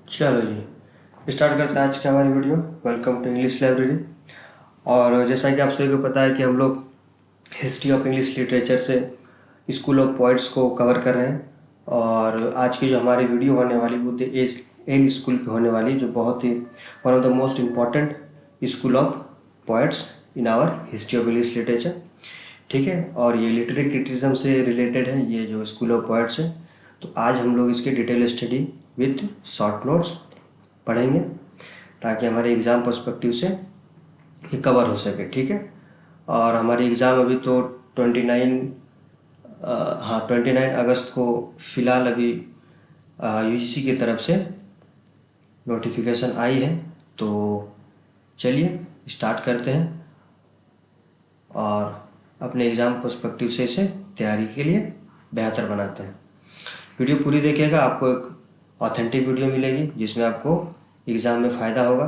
चलो जी स्टार्ट करते हैं आज की हमारी video. Welcome to English library. और जैसा कि आप सभी को पता है कि हम लोग हिस्ट्री ऑफ इंग्लिश लिटरेचर से स्कूल ऑफ पोइट्स को कवर कर रहे हैं। और आज की जो हमारी वीडियो होने वाली वो एल स्कूल की होने वाली, जो बहुत ही one of the most important school of poets in our history of English literature. ठीक है, और ये लिटरेरी क्रिटिसिज्म से रिलेटेड है, ये जो स्कूल ऑफ पोइट्स है। तो आज हम लोग इसकी detail study with short notes पढ़ेंगे ताकि हमारे एग्ज़ाम पर्सपेक्टिव से ये कवर हो सके। ठीक है, और हमारी एग्ज़ाम अभी तो 29 अगस्त को फ़िलहाल अभी यूजीसी की तरफ से नोटिफिकेशन आई है। तो चलिए स्टार्ट करते हैं और अपने एग्ज़ाम पर्सपेक्टिव से इसे तैयारी के लिए बेहतर बनाते हैं। वीडियो पूरी देखिएगा, आपको एक ऑथेंटिक वीडियो मिलेगी जिसमें आपको एग्ज़ाम में फ़ायदा होगा।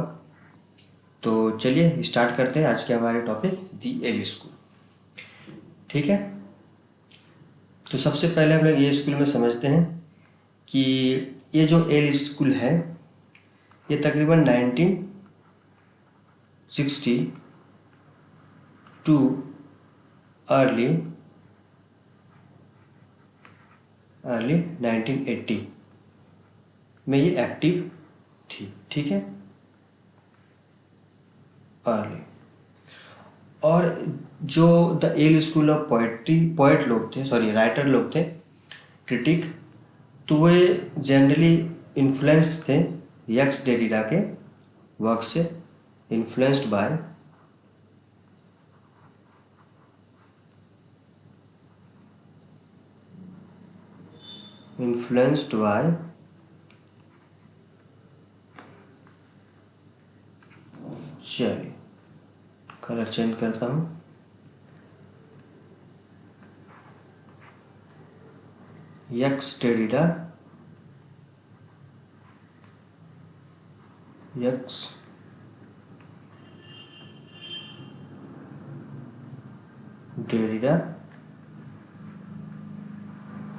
तो चलिए स्टार्ट करते हैं आज के हमारे टॉपिक दी एल स्कूल। ठीक है, तो सबसे पहले हम लोग ये स्कूल में समझते हैं कि ये जो एल स्कूल है ये तकरीबन 1960 टू अर्ली 1980 में ये एक्टिव थी। ठीक है, अर्ली। और जो the L school of poet लोग थे, सॉरी राइटर लोग थे, क्रिटिक, तो वे जनरली इन्फ्लुएंस थे यक्स डेरिडा के वर्क से। इन्फ्लुएंस्ड बाय इन्फ्लुएंस्ड बाय चलिए कलर चेंज करता हूँ। यक्स डेरिडा, यक्स डेरिडा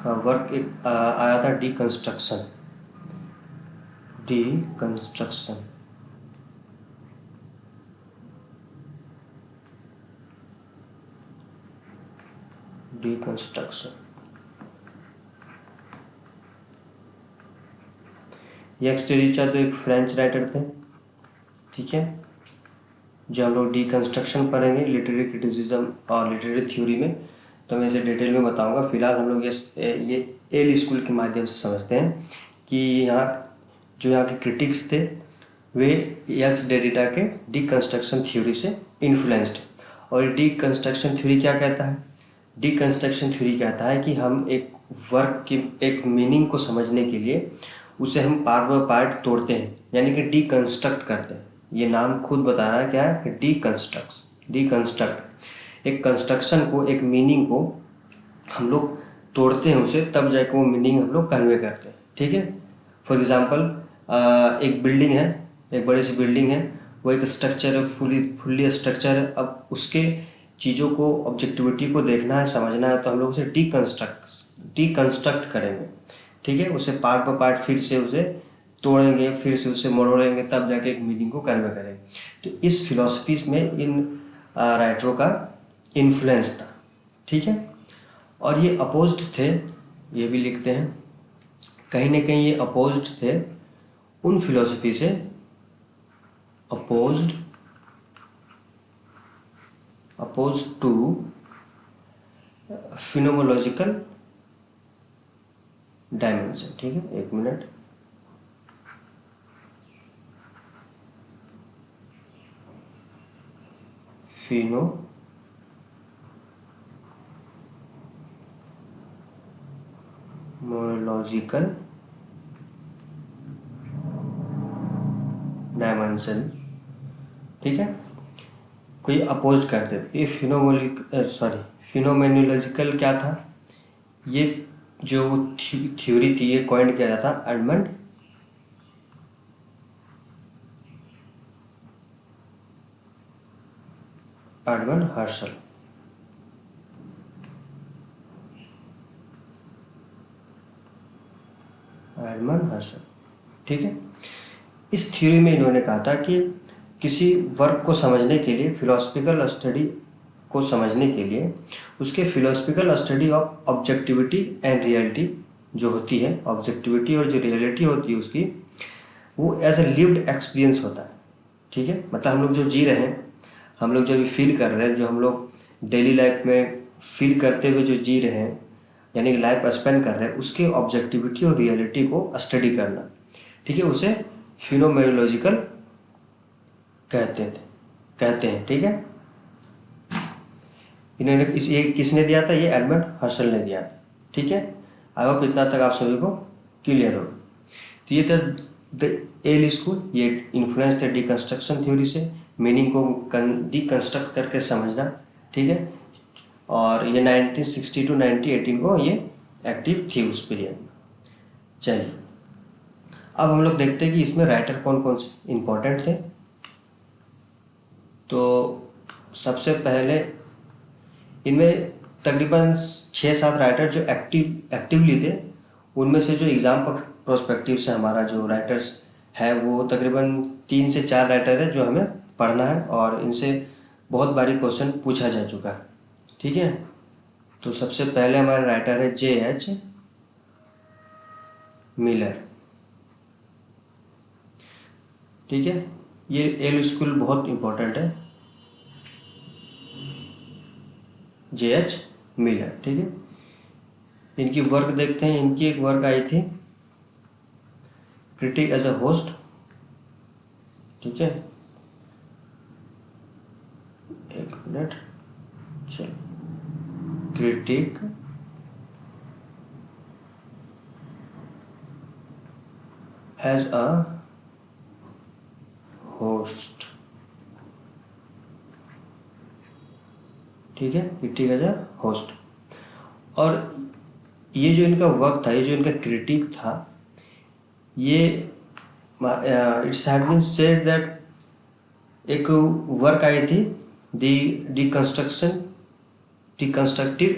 का वर्क एक आया था deconstruction. Deconstruction deconstruction x Derrida तो एक फ्रेंच राइटर थे। ठीक है, जो हम लोग डिकंस्ट्रक्शन पढ़ेंगे लिटरेरी क्रिटिसिज्म और लिटरेरी थ्योरी में, तो मैं इसे डिटेल में बताऊंगा। फिलहाल हम लोग ये एल स्कूल के माध्यम से समझते हैं कि यहाँ के क्रिटिक्स थे वे यक्स डेरिडा के डिकंस्ट्रक्शन थ्योरी से इन्फ्लुएंस्ड। और डिकंस्ट्रक्शन थ्योरी क्या कहता है? डिकंस्ट्रक्शन थ्योरी कहता है कि हम एक वर्क की एक मीनिंग को समझने के लिए उसे हम पार्ट बाय पार्ट तोड़ते हैं, यानी कि डिकंस्ट्रक्ट करते हैं। ये नाम खुद बता रहा है क्या है कि डिकंस्ट्रक्ट एक कंस्ट्रक्शन को, एक मीनिंग को हम लोग तोड़ते हैं उसे, तब जाके वो मीनिंग हम लोग कन्वे करते हैं। ठीक है, फॉर एग्जांपल एक बिल्डिंग है, एक बड़ी सी बिल्डिंग है, वो एक स्ट्रक्चर है, फुल्ली स्ट्रक्चर है। अब उसके चीज़ों को, ऑब्जेक्टिविटी को देखना है, समझना है, तो हम लोग उसे डिकंस्ट्रक्ट करेंगे। ठीक है, उसे पार्ट बाय पार्ट फिर से उसे तोड़ेंगे, फिर से उसे मरोड़ेंगे, तब जाके एक मीनिंग को कन्वे करेंगे। तो इस फिलॉसफीज में इन राइटरों का इन्फ्लुएंस था। ठीक है, और ये अपोज्ड थे, ये भी लिखते हैं कहीं ना कहीं, ये अपोज्ड थे उन फिलॉसफी से, अपोज्ड टू फिनोमोलॉजिकल डायमेंशन। ठीक है, एक मिनट, फिनोमोलॉजिकल डायमेंशन। ठीक है, कोई अपोज करते, ये फिनोमेनोलॉजिकल क्या था? ये जो थ्योरी थी ये कॉइंड किया जाता एडमंड हर्शल। ठीक है। इस थ्योरी में इन्होंने कहा था कि किसी वर्क को समझने के लिए, फिलोसफिकल स्टडी को समझने के लिए, उसके philosophical study of objectivity and reality जो होती है, ऑब्जेक्टिविटी और जो रियलिटी होती है उसकी, वो एज ए लिव्ड एक्सपीरियंस होता है। ठीक है, मतलब हम लोग जो जी रहे हैं, हम लोग जो अभी फील कर रहे हैं, जो हम लोग डेली लाइफ में फील करते हुए जो जी रहे हैं, यानी लाइफ स्पेंड कर रहे हैं, उसके ऑब्जेक्टिविटी और रियलिटी को स्टडी करना, ठीक है, उसे फिनोमेनोलॉजिकल कहते हैं। ठीक है, इन्होंने ये किसने दिया था? ये एडमंड हसल ने दिया था। ठीक है, आई होप इतना तक आप सभी को क्लियर हो। तो ये था द एल स्कूल, ये इन्फ्लुएंस द डिकंस्ट्रक्शन थ्योरी से मीनिंग को डिकंस्ट्रक्ट करके समझना। ठीक है, और ये 1960 टू 1918 को ये एक्टिव थी उस पीरियड में। चलिए, अब हम लोग देखते हैं कि इसमें राइटर कौन कौन से इम्पोर्टेंट थे। तो सबसे पहले इनमें तकरीबन 6-7 राइटर जो एक्टिवली थे, उनमें से जो एग्ज़ाम प्रोस्पेक्टिव से हमारा जो राइटर्स है वो तकरीबन 3 से 4 राइटर है जो हमें पढ़ना है, और इनसे बहुत बारी क्वेश्चन पूछा जा चुका है। ठीक है, तो सबसे पहले हमारे राइटर है J.H. मिलर। ठीक है, ये एल स्कूल बहुत इम्पोर्टेंट है, J.H. मिलर। ठीक है, इनकी वर्क देखते हैं। इनकी एक वर्क आई थी, क्रिटिक एज अ होस्ट। ठीक है, एक मिनट, चलो, क्रिटिक एज अ होस्ट। ठीक है, क्रिटिक एज अ होस्ट। और ये जो इनका वर्क था, ये जो इनका क्रिटिक था, ये it's had been said that एक वर्क आई थी, दी डिकंस्ट्रक्टिव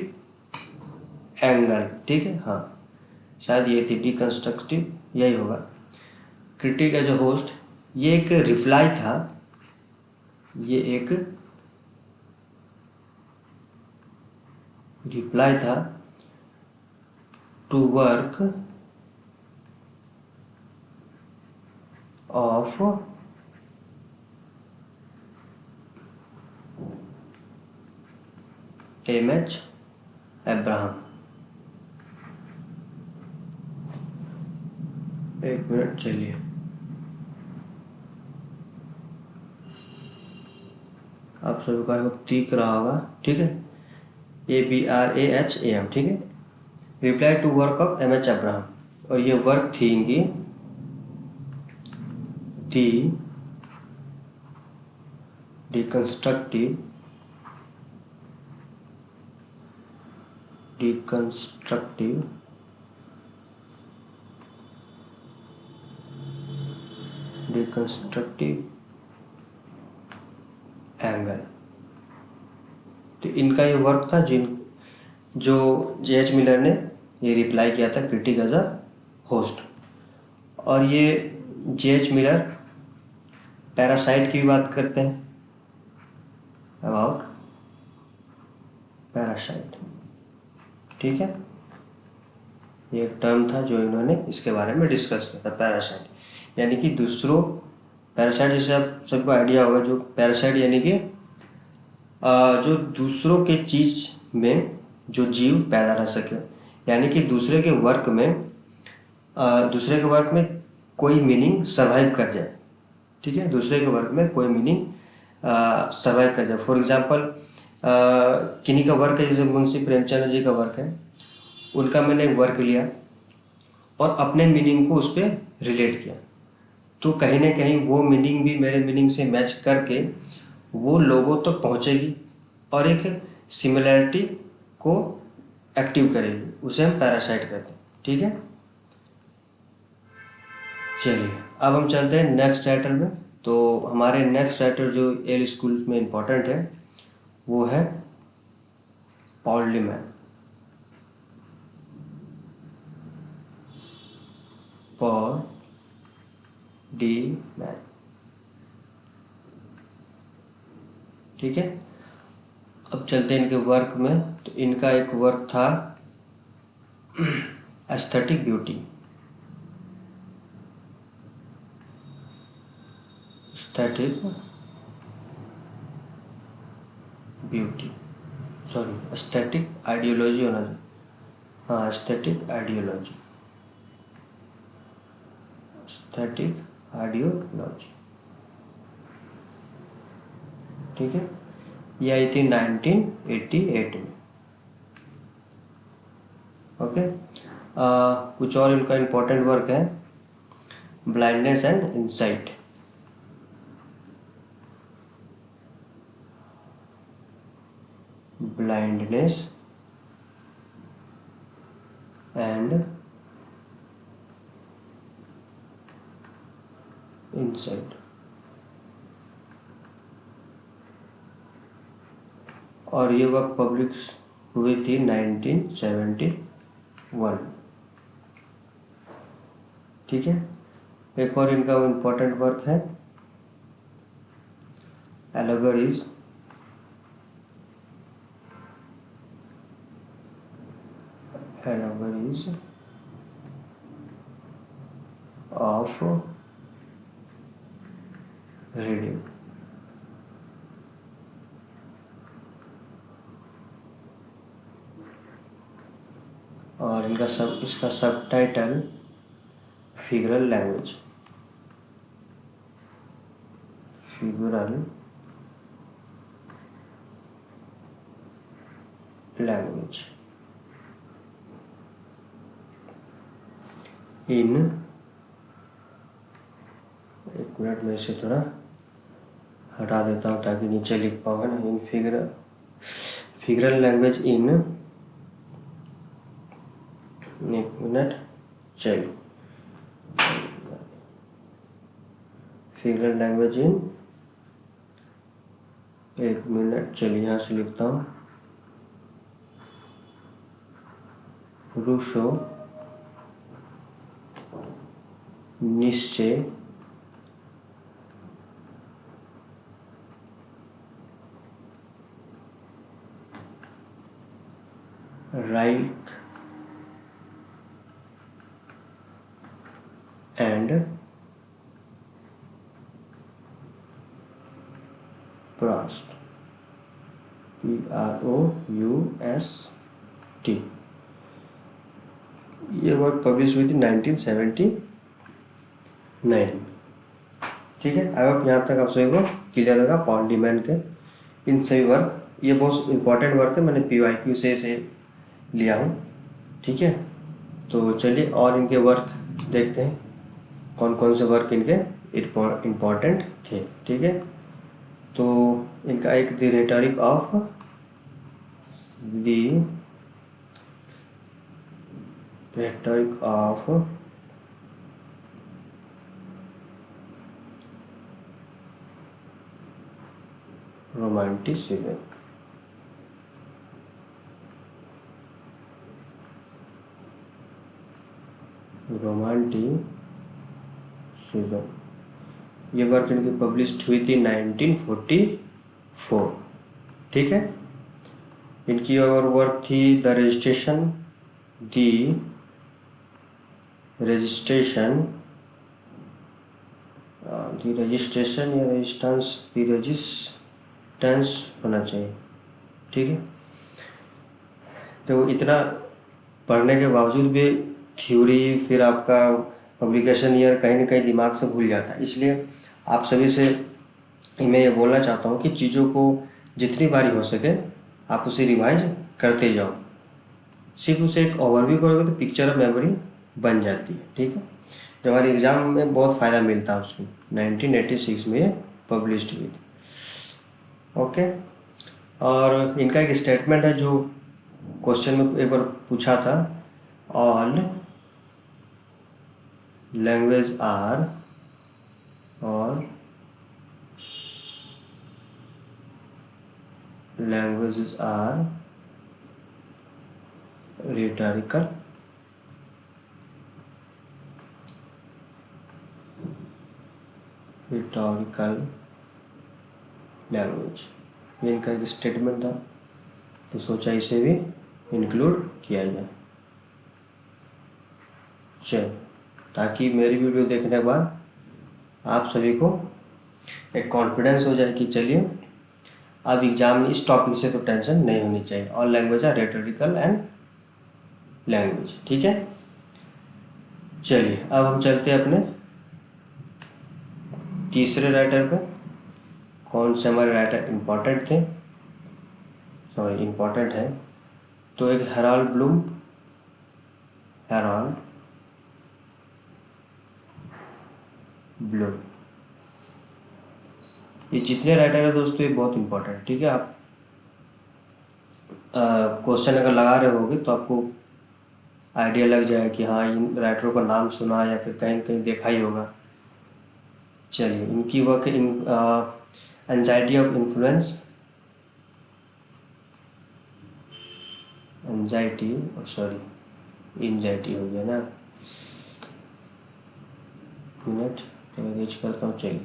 एंगल। ठीक है, हाँ, शायद ये थी डिकंस्ट्रक्टिव, यही होगा, क्रिटिक एज अ होस्ट। ये एक रिप्लाई था, ये एक रिप्लाई था to work of M.H. Abraham. एक मिनट, चलिए, आप सभी को दिख रहा होगा। ठीक है, ABRAHAM। ठीक है, reply to work of M.H. Abraham, और ये वर्क थी इनकी दी डिकंस्ट्रक्टिव एंगल। तो इनका ये वर्क था जो J.H. मिलर ने ये रिप्लाई किया था, क्रिटिक एज अ होस्ट। और ये J.H. मिलर पैरासाइट की भी बात करते हैं, अबाउट पैरासाइट। ठीक है, ये एक टर्म था जो इन्होंने इसके बारे में डिस्कस किया था, पैरासाइट, यानी कि दूसरों, पैरासाइट जैसे आप सबको आइडिया होगा, जो पैरासाइट यानी कि जो दूसरों के चीज़ में जो जीव पैदा रह सके, यानी कि दूसरे के वर्क में कोई मीनिंग सर्वाइव कर जाए। ठीक है, दूसरे के वर्क में कोई मीनिंग सर्वाइव कर जाए। फॉर एग्जांपल, किन्हीं का वर्क है, जैसे मुंशी प्रेमचंद जी का वर्क है, उनका मैंने एक वर्क लिया और अपने मीनिंग को उस पर रिलेट किया, तो कहीं ना कहीं वो मीनिंग भी मेरे मीनिंग से मैच करके वो लोगों तक पहुंचेगी और एक सिमिलैरिटी को एक्टिव करेगी, उसे हम पैरासाइट कहते हैं। ठीक है, चलिए, अब हम चलते हैं नेक्स्ट राइटर में। तो हमारे नेक्स्ट राइटर जो एल स्कूल में इम्पोर्टेंट है वो है पॉल डीमैन। Paul man. ठीक है, अब चलते हैं इनके वर्क में। तो इनका एक वर्क था aesthetic beauty. Aesthetic beauty, sorry aesthetic ideology होना चाहिए। हाँ, एस्थेटिक आइडियोलॉजी, एस्थेटिक आइडियोलॉजी। ठीक है, ये आई थी 1988 में। ओके, कुछ और इनका इम्पोर्टेंट वर्क है, blindness and insight. Blindness and insight, और ये वर्क पब्लिश हुई थी 1971। ठीक है, एक और इनका इम्पोर्टेंट वर्क है एलेगोरीज ऑफ रीडिंग। और इसका सब title figural language, figural language in, एक मिनट में इसे थोड़ा हटा देता हूँ ताकि नीचे लिख पाऊँ ना। इन फिगरल लैंग्वेज इन, एक मिनट, चलिए, फिगरल लैंग्वेज इन, एक मिनट, चलिए यहाँ से लिखता हूँ। रूसो निश्चय राइक एंड प्रोस्ट, PROUST। ये वर्क पब्लिश हुई थी 1979। ठीक है, आई होप यहाँ तक आप सभी को क्लियर होगा पॉल डीमैन के इन सभी वर्क। ये बहुत इंपॉर्टेंट वर्क है, मैंने PYQ से इसे लिया हूँ। ठीक है, तो चलिए और इनके वर्क देखते हैं, कौन कौन से वर्क इनके इम्पोर्टेंट थे। ठीक है, तो इनका एक द रेटोरिक ऑफ रोमांटिसिज्म। ये वर्क इनकी पब्लिश्ड हुई थी 1944। ठीक है, इनकी और वर्क थी द रजिस्ट्रेशन या रेजिस्टेंस होना चाहिए। ठीक है, तो इतना पढ़ने के बावजूद भी थ्योरी, फिर आपका पब्लिकेशन ईयर कहीं ना कहीं दिमाग से भूल जाता है। इसलिए आप सभी से मैं ये बोलना चाहता हूँ कि चीज़ों को जितनी बारी हो सके आप उसे रिवाइज करते जाओ। सिर्फ उसे एक ओवरव्यू करोगे तो पिक्चर ऑफ मेमोरी बन जाती है। ठीक है, जो हमारे एग्ज़ाम में बहुत फ़ायदा मिलता है उसको। 1986 में ये पब्लिश्ड हुई थी। ओके, और इनका एक स्टेटमेंट है जो क्वेश्चन में एक बार पूछा था, all language are rhetorical rhetorical language, ये इनका एक स्टेटमेंट था, तो सोचा इसे भी इंक्लूड किया जाए। चल, ताकि मेरी वीडियो देखने के बाद आप सभी को एक कॉन्फिडेंस हो जाए कि चलिए अब एग्जाम में इस टॉपिक से तो टेंशन नहीं होनी चाहिए। All language are rhetorical and language, ठीक है। चलिए अब हम चलते हैं अपने तीसरे राइटर पे। कौन से हमारे राइटर इम्पोर्टेंट थे, सॉरी इम्पोर्टेंट है, तो एक हेराल्ड ब्लूम, हेराल्ड ब्लूम। ये जितने राइटर है दोस्तों ये बहुत इंपॉर्टेंट है, ठीक है। आप क्वेश्चन अगर लगा रहे होगे तो आपको आइडिया लग जाए कि हाँ इन राइटरों का नाम सुना या फिर कहीं कहीं देखा ही होगा। चलिए इनकी वर्क है anxiety of influence, anxiety sorry anxiety हो गया ना, मिनट तो मैं रीच करता हूँ। चलिए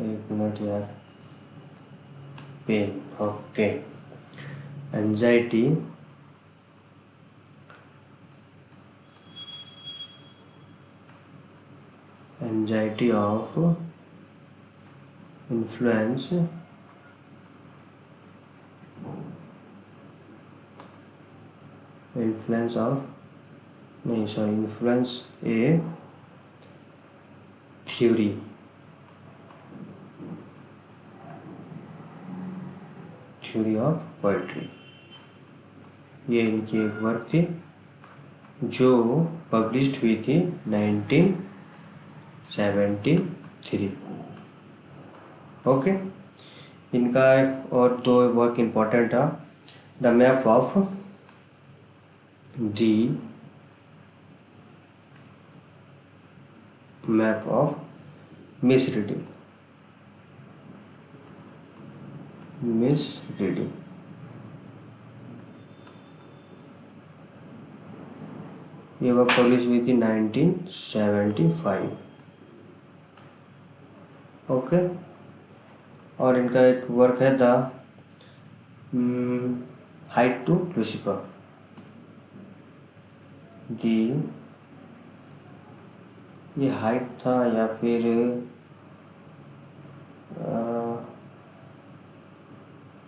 एक मिनट यार, pen, okay. Anxiety anxiety of influence influence of नहीं sorry influence a theory, theory of poetry. ये इनकी एक वर्क थी जो पब्लिश्ड हुई थी 1973, ओके। इनका और दो वर्क इम्पोर्टेंट था, the map of the map of misreading, misreading. ये वर्क पब्लिश हुई थी 1975, ओके। और इनका एक वर्क है द हाइट टू लूसीफर, दी ये हाइट था या फिर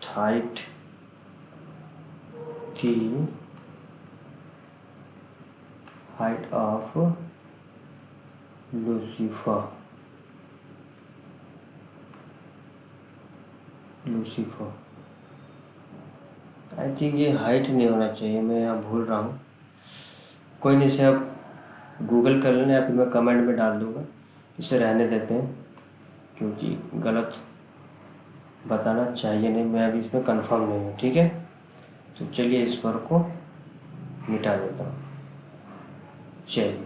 हाइट थी, height of Lucifer, Lucifer. I think ये हाइट नहीं होना चाहिए, मैं यहाँ भूल रहा हूँ, कोई नहीं, इसे आप गूगल कर लेना या फिर मैं कमेंट में डाल दूँगा, इसे रहने देते हैं क्योंकि गलत बताना चाहिए नहीं, मैं अभी इसमें कंफर्म नहीं हूँ, ठीक है। तो चलिए इस वर्क को मिटा देता हूँ। चलिए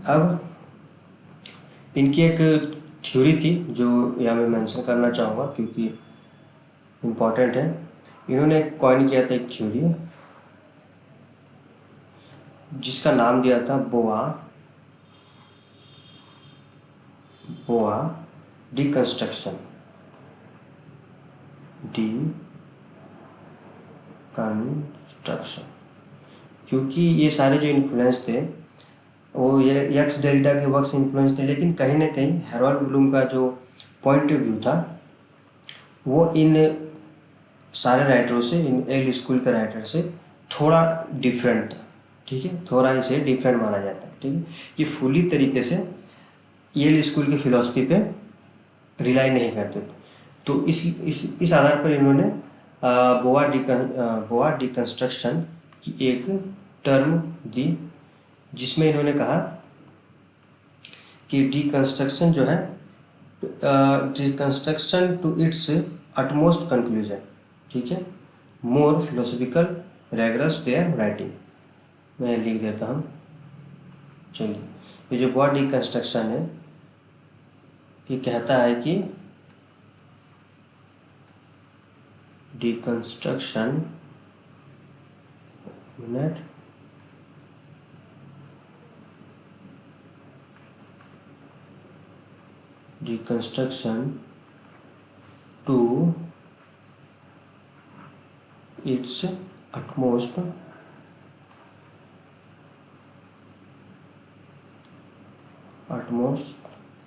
अब इनकी एक थ्योरी थी जो यहाँ मैं मेंशन करना चाहूँगा क्योंकि इम्पोर्टेंट है। इन्होंने कॉइन किया था एक थ्योरी जिसका नाम दिया था बोआ, बोआ डिकंस्ट्रक्शन, डिकंस्ट्रक्शन। क्योंकि ये सारे जो इन्फ्लुएंस थे वो ये एक्स डेल्टा के वर्क से इन्फ्लुएंस थे, लेकिन कहीं ना कहीं हेरोल्ड ब्लूम का जो पॉइंट ऑफ व्यू था वो इन सारे राइटरों से, इन एल स्कूल के राइटर से थोड़ा डिफरेंट था, ठीक है। थोड़ा इसे डिफरेंट माना जाता है, ठीक है। ये फुली तरीके से येल स्कूल की फिलॉसफी पे रिलाई नहीं करते थे, तो इस आधार पर इन्होंने बोआ डिकंस्ट्रक्शन की एक टर्म दी, जिसमें इन्होंने कहा कि डिकंस्ट्रक्शन जो है, deconstruction to its utmost conclusion, ठीक है, more philosophical rigorous their writing. मैं लिख देता हूँ। चलिए ये जो बोआ डिकंस्ट्रक्शन है ये कहता है कि deconstruction minute, deconstruction to its utmost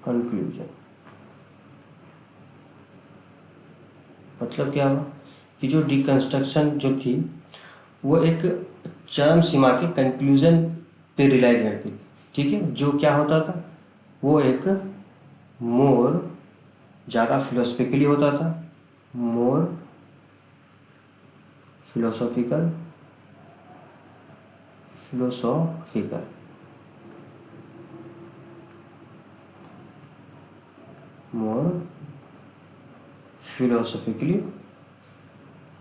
conclusion। मतलब क्या हुआ कि जो डिकंस्ट्रक्शन जो थी वो एक चरम सीमा के कंक्लूजन पे रिलाई करती, ठीक है। जो क्या होता था, वो एक मोर ज़्यादा फिलोसफिकली होता था, मोर फिलोसॉफिकल मोर फिलोसॉफिकली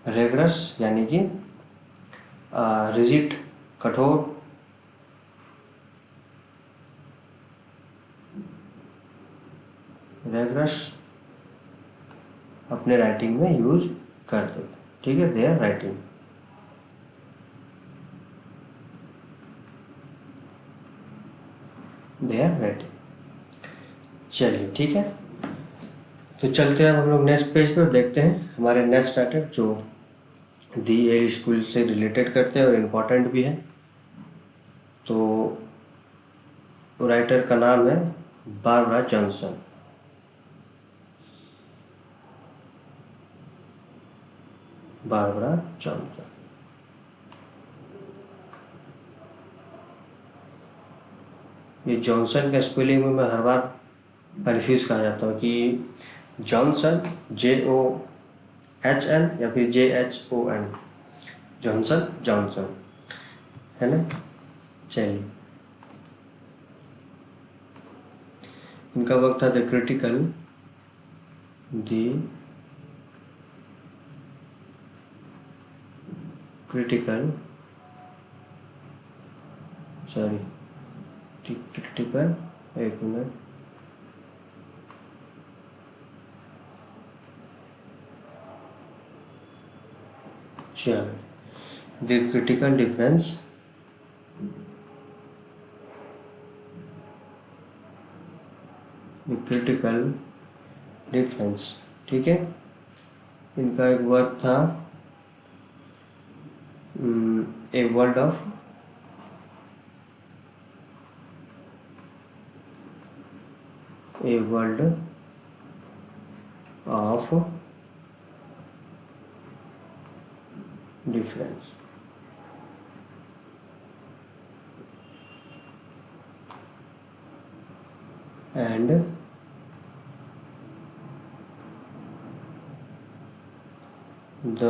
रेगरस, यानी कि रिजिड, कठोर, रेगरस अपने राइटिंग में यूज करते थे, ठीक है, देयर राइटिंग। चलिए ठीक है, तो चलते हैं अब हम लोग नेक्स्ट पेज पर, देखते हैं हमारे नेक्स्ट राइटर जो दी एल स्कूल से रिलेटेड करते हैं और इम्पोर्टेंट भी है। तो राइटर का नाम है बारबरा जॉनसन। बारबरा जॉनसन, ये जॉनसन का स्पेलिंग में मैं हर बार कन्फ्यूज कर जाता हूँ कि जॉनसन JOHN या फिर JHON, जॉनसन है ना। चलिए, इनका वक्त था द क्रिटिकल एक मिनट, चलो, द क्रिटिकल डिफरेंस, ठीक है। इनका एक वर्क था a world of difference. And the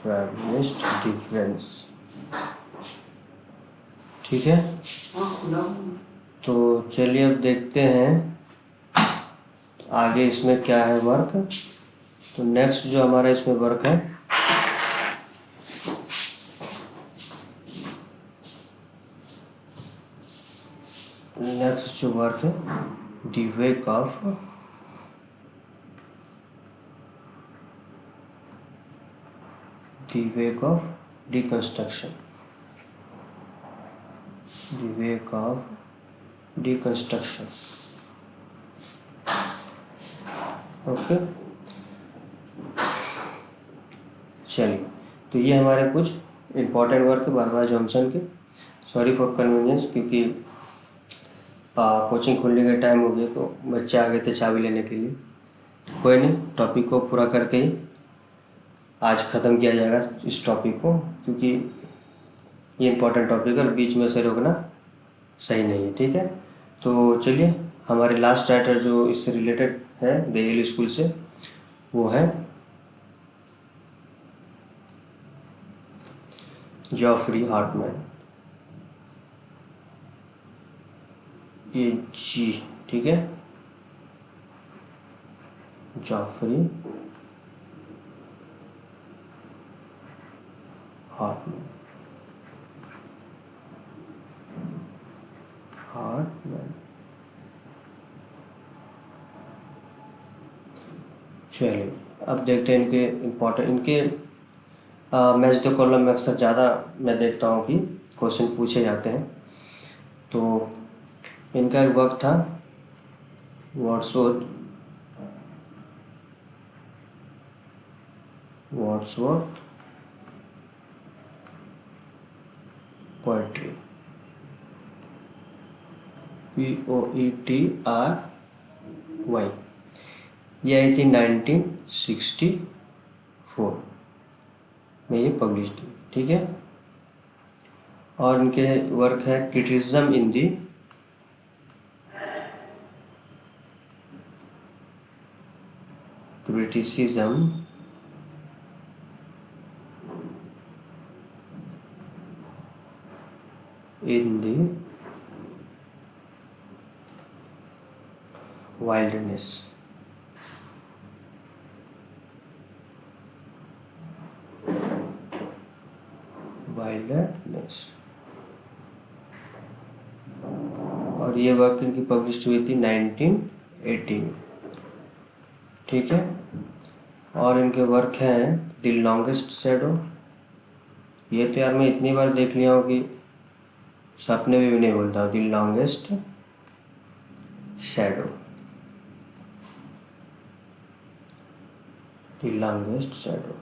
feminist difference, ठीक है। तो चलिए अब देखते हैं आगे इसमें क्या है वर्क। तो नेक्स्ट जो हमारा इसमें वर्क है, नेक्स्ट जो वर्क है the wake of deconstruction, okay. चलिए, तो ये हमारे कुछ इम्पोर्टेंट वर्क है बारबरा जॉनसन के। सॉरी फॉर कन्वीनियंस, क्योंकि कोचिंग खुलने का टाइम हो गया तो बच्चे आ गए थे चाबी लेने के लिए। कोई नहीं, टॉपिक को पूरा करके ही आज ख़त्म किया जाएगा इस टॉपिक को, क्योंकि ये इम्पोर्टेंट टॉपिक है और बीच में से रोकना सही नहीं है, ठीक है। तो चलिए, हमारे लास्ट राइटर जो इससे रिलेटेड है द येल स्कूल से, वो है जॉफरी हार्टमैन, ये जी, ठीक है, जॉफरी हार्टमैन। हार्टमैन। चलिए अब देखते हैं इनके इम्पोर्टेंट, इनके मैच द कॉलम में अक्सर ज़्यादा मैं देखता हूँ कि क्वेश्चन पूछे जाते हैं। तो इनका एक वर्क था वर्ड्सवर्थ पोएट्री, POETRY। ये आई थी 1964 में ये पब्लिश थी, ठीक है। और इनके वर्क है क्रिटिसिज्म इन दी wilderness। और ये वर्क इनकी पब्लिश हुई थी 1918, ठीक है। और इनके वर्क हैं द लॉन्गेस्ट शैडो। ये तो यार मैं इतनी बार देख लिया हूँ कि सपने में भी नहीं बोलता हूँ। The longest shadow, the longest shadow.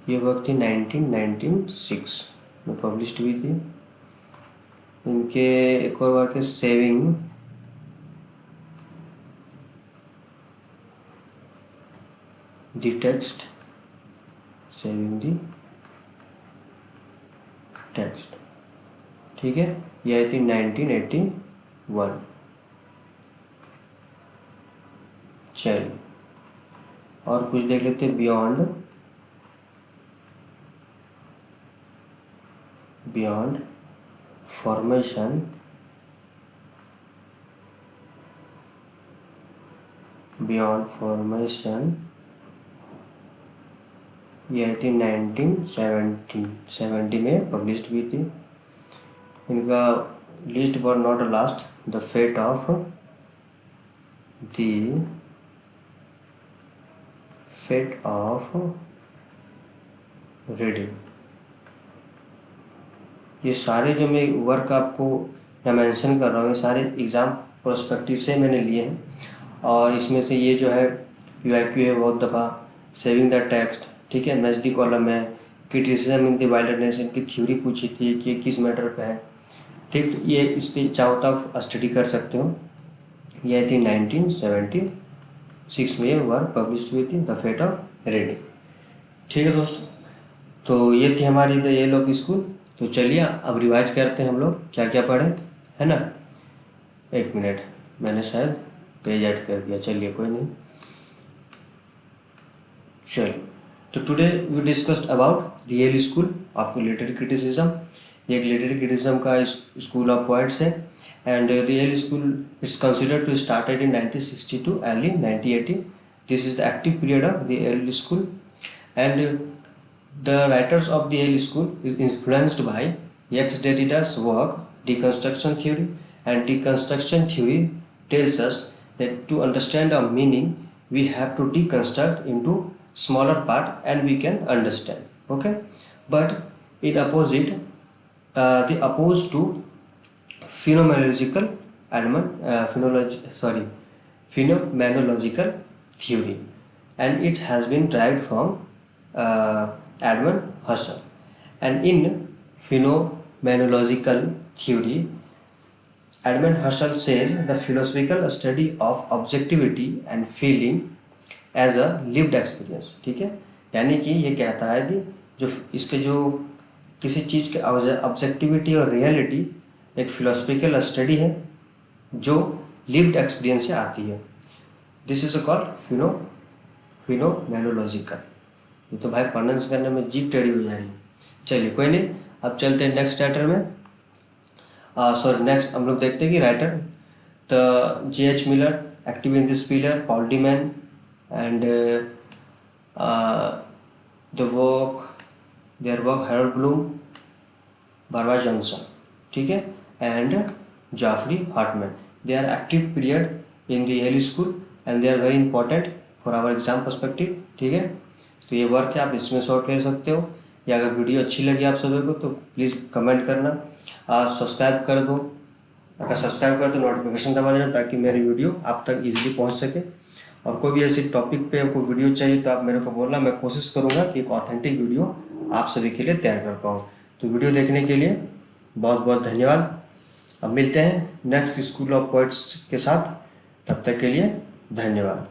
ये वर्क थी 1996 में पब्लिश हुई थी। इनके एक और वर्क है सेविंग द टेक्स्ट, ठीक है। ये आई थी 1981। चलिए और कुछ देख लेते हैं। बियॉन्ड फॉर्मेशन, ये आई थी 1970 में पब्लिश हुई थी। इनका list but not last, the fate of reading. ये सारे जो मैं वर्क आपको यहाँ मेंशन कर रहा हूँ, ये सारे एग्ज़ाम प्रोस्पेक्टिव से मैंने लिए हैं। और इसमें से ये जो है UIQ है बहुत दफ़ा, सेविंग द टेक्स्ट, ठीक है, मैच द कॉलम है, क्रिटिसिज्म इन द वाइल्डनेस, इनकी थ्योरी पूछी थी कि किस मैटर पे है, ठीक। ये इस पर चाहो तो आप स्टडी कर सकते हो। ये आई थी 1976 में ये वर्क पब्लिश हुई थी, द फेट ऑफ रीडिंग, ठीक है दोस्तों। तो ये थी हमारी द येल ऑफ स्कूल। तो चलिए अब रिवाइज करते हैं हम लोग क्या क्या पढ़े, है ना। एक मिनट, मैंने शायद पेज ऐड कर दिया, चलिए कोई नहीं। चलिए तो today we discussed about the Yale school of literary criticism. ये एक लिटरेरी क्रिटिसिज्म का स्कूल ऑफ पोइट्स है। And the Yale school is considered to started in 1962 early 1980। This is the active period of the Yale school. And the writers of the Yale School is influenced by Jacques Derrida's work, deconstruction theory, and deconstruction theory tells us that to understand a meaning, we have to deconstruct into smaller part and we can understand. Okay, but in opposite, the opposed to phenomenological phenomenological theory, and it has been derived from Edmund Husserl. And in phenomenological theory, Edmund Husserl says the philosophical study of objectivity and feeling as a lived experience, ठीक है। यानी कि ये कहता है कि जो इसके जो किसी चीज़ के ऑब्जेक्टिविटी और रियलिटी एक फिलोसफिकल स्टडी है जो लिव्ड एक्सपीरियंस से आती है। This is called phenomenological. ये तो भाई प्रोनाउंस करने में जीप टेढ़ी हो जा रही है। चलिए कोई नहीं, अब चलते हैं नेक्स्ट राइटर में। सॉरी नेक्स्ट हम लोग देखते हैं कि writer the J.H. Miller, active in this pillar, Paul de Man and their work Harold Bloom, Barbara Johnson, ठीक है, and Geoffrey Hartman. They are active period in the Yale school and they are very important for our exam perspective, ठीक है। तो ये work है, आप इसमें short ले सकते हो। या अगर वीडियो अच्छी लगी आप सभी को तो प्लीज़ कमेंट करना, सब्सक्राइब कर दो। अगर सब्सक्राइब कर दो नोटिफिकेशन दबा देना ताकि मेरी वीडियो आप तक इजीली पहुंच सके। और कोई भी ऐसी टॉपिक पे आपको वीडियो चाहिए तो आप मेरे को बोलना, मैं कोशिश करूँगा कि एक ऑथेंटिक वीडियो आप सभी के लिए तैयार कर पाऊँ। तो वीडियो देखने के लिए बहुत बहुत धन्यवाद। अब मिलते हैं नेक्स्ट स्कूल ऑफ पोइट्स के साथ, तब तक के लिए धन्यवाद।